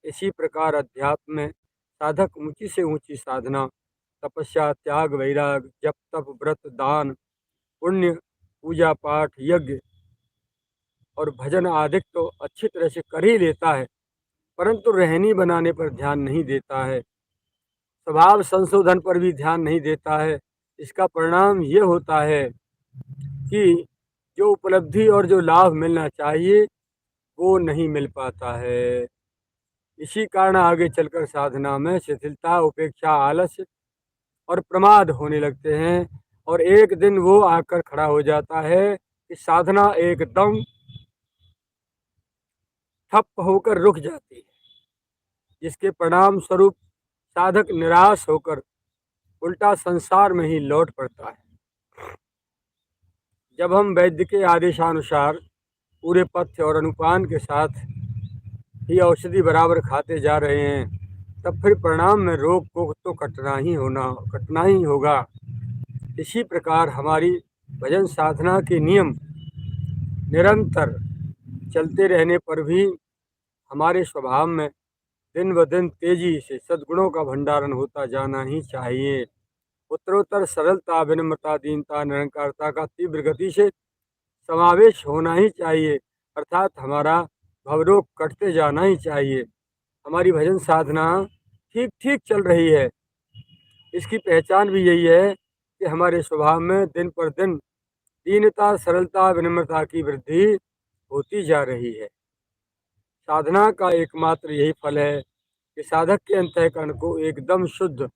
इसी प्रकार अध्यात्म में साधक ऊंची से ऊंची साधना, तपस्या, त्याग, वैराग, जप, तप, व्रत, दान, पुण्य, पूजा पाठ, यज्ञ और भजन आदि तो अच्छी तरह से कर ही लेता है, परंतु रहनी बनाने पर ध्यान नहीं देता है, स्वभाव संशोधन पर भी ध्यान नहीं देता है। इसका परिणाम ये होता है कि जो उपलब्धि और जो लाभ मिलना चाहिए वो नहीं मिल पाता है। इसी कारण आगे चलकर साधना में शिथिलता, उपेक्षा, आलस्य और प्रमाद होने लगते हैं और एक दिन वो आकर खड़ा हो जाता है कि साधना एकदम ठप होकर रुक जाती है, जिसके परिणाम स्वरूप साधक निराश होकर उल्टा संसार में ही लौट पड़ता है। जब हम वैद्य के आदेशानुसार पूरे पथ्य और अनुपान के साथ ही औषधि बराबर खाते जा रहे हैं, तब फिर परिणाम में रोग को तो कटना ही होगा। इसी प्रकार हमारी भजन साधना के नियम निरंतर चलते रहने पर भी हमारे स्वभाव में दिन ब दिन तेजी से सद्गुणों का भंडारण होता जाना ही चाहिए। उत्तरोत्तर सरलता, विनम्रता, दीनता, निरंकारता का तीव्र गति से समावेश होना ही चाहिए, अर्थात हमारा भवरोग कटते जाना ही चाहिए। हमारी भजन साधना ठीक ठीक चल रही है, इसकी पहचान भी यही है कि हमारे स्वभाव में दिन पर दिन दीनता, सरलता, विनम्रता की वृद्धि होती जा रही है। साधना का एकमात्र यही फल है कि साधक के अंतःकरण को एकदम शुद्ध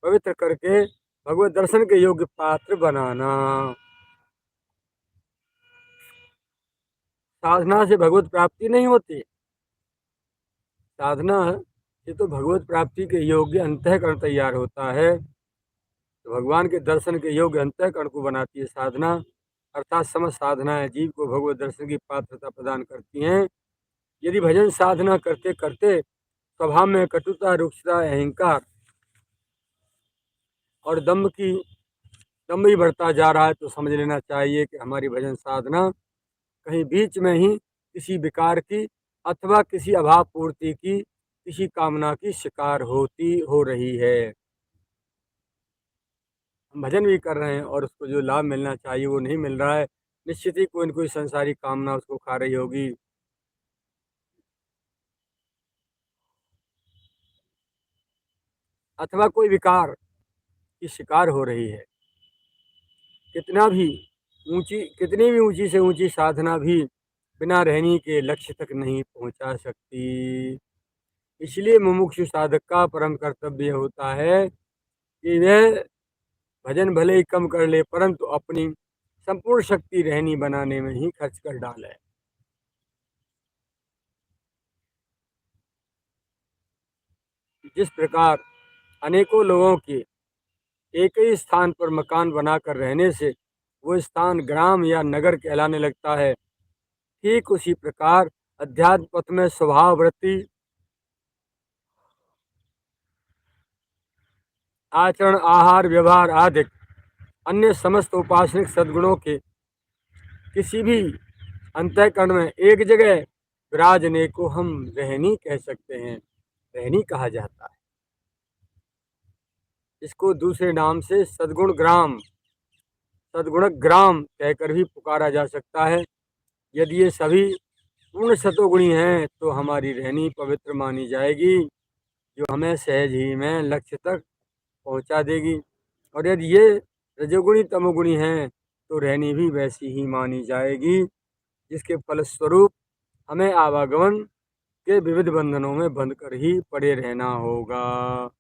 पवित्र करके भगवत दर्शन के योग्य पात्र बनाना। साधना से भगवत प्राप्ति नहीं होती, साधना से तो भगवत प्राप्ति के योग्य अंतःकरण तैयार होता है। तो भगवान के दर्शन के योग्य अंतःकरण को बनाती है साधना, अर्थात समस्त साधनाएं जीव को भगवत दर्शन की पात्रता प्रदान करती हैं। यदि भजन साधना करते करते स्वभाव में कटुता, रुक्षता, अहंकार और दम्भ ही बढ़ता जा रहा है, तो समझ लेना चाहिए कि हमारी भजन साधना कहीं बीच में ही किसी विकार की अथवा किसी अभाव पूर्ति की, किसी कामना की शिकार हो रही है। हम भजन भी कर रहे हैं और उसको जो लाभ मिलना चाहिए वो नहीं मिल रहा है, निश्चित ही कोई न कोई संसारी कामना उसको खा रही होगी। अथवा कोई विकार की शिकार हो रही है। कितनी भी ऊंची से ऊंची साधना भी बिना रहनी के लक्ष्य तक नहीं पहुंचा सकती। इसलिए मुमुक्षु साधक का परम कर्तव्य होता है कि वह भजन भले ही कम कर ले, परंतु अपनी संपूर्ण शक्ति रहनी बनाने में ही खर्च कर डाले। जिस प्रकार अनेकों लोगों के एक ही स्थान पर मकान बनाकर रहने से वो स्थान ग्राम या नगर कहलाने लगता है, ठीक उसी प्रकार अध्यात्म पथ में स्वभाव, वृत्ति, आचरण, आहार, व्यवहार आदि अन्य समस्त उपासनिक सद्गुणों के किसी भी अंतःकरण में एक जगह विराजने को हम रहनी कह सकते हैं, रहनी कहा जाता है। इसको दूसरे नाम से सद्गुण ग्राम कहकर भी पुकारा जा सकता है। यदि ये सभी पूर्ण सतोगुणी हैं तो हमारी रहनी पवित्र मानी जाएगी, जो हमें सहज ही में लक्ष्य तक पहुंचा देगी। और यदि ये रजोगुणी तमोगुणी हैं तो रहनी भी वैसी ही मानी जाएगी, जिसके फलस्वरूप हमें आवागमन के विविध बंधनों में बंध कर ही पड़े रहना होगा।